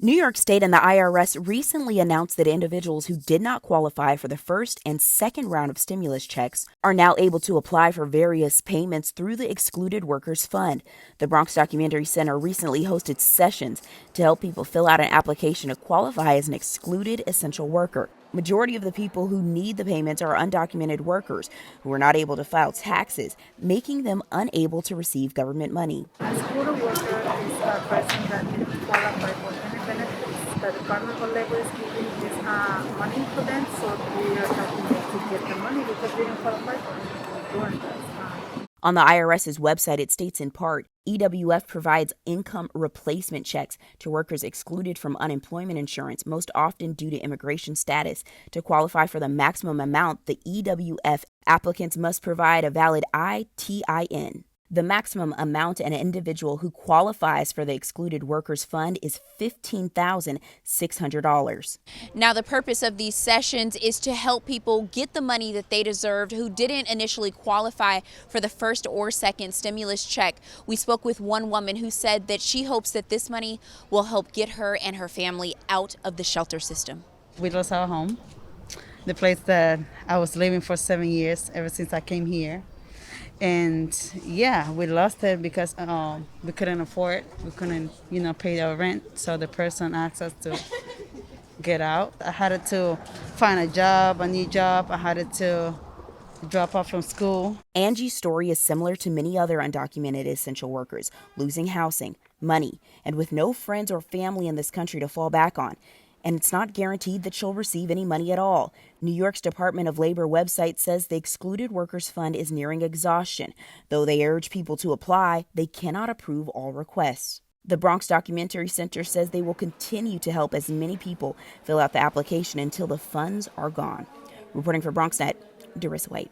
New York State and the IRS recently announced that individuals who did not qualify for the first and second round of stimulus checks are now able to apply for various payments through the Excluded Workers Fund. The Bronx Documentary Center recently hosted sessions to help people fill out an application to qualify as an excluded essential worker. Majority of the people who need the payments are undocumented workers who are not able to file taxes, making them unable to receive government money. A excluded worker is a person that didn't qualify for any benefits. The Department of Labor is giving this money for them, so we are helping them to get the money because we didn't qualify for it during that time. On the IRS's website, it states in part, EWF provides income replacement checks to workers excluded from unemployment insurance, most often due to immigration status. To qualify for the maximum amount, the EWF applicants must provide a valid ITIN. The maximum amount an individual who qualifies for the Excluded Workers Fund is $15,600. Now, the purpose of these sessions is to help people get the money that they deserved who didn't initially qualify for the first or second stimulus check. We spoke with one woman who said that she hopes that this money will help get her and her family out of the shelter system. We lost our home, the place that I was living for 7 years, ever since I came here. And yeah, we lost it because we couldn't afford, we couldn't, pay our rent. So the person asked us to get out. I had to find a new job. I had to drop off from school. Angie's story is similar to many other undocumented essential workers, losing housing, money, and with no friends or family in this country to fall back on. And it's not guaranteed that she'll receive any money at all. New York's Department of Labor website says the Excluded Workers Fund is nearing exhaustion. Though they urge people to apply, they cannot approve all requests. The Bronx Documentary Center says they will continue to help as many people fill out the application until the funds are gone. Reporting for BronxNet, Dorissa White.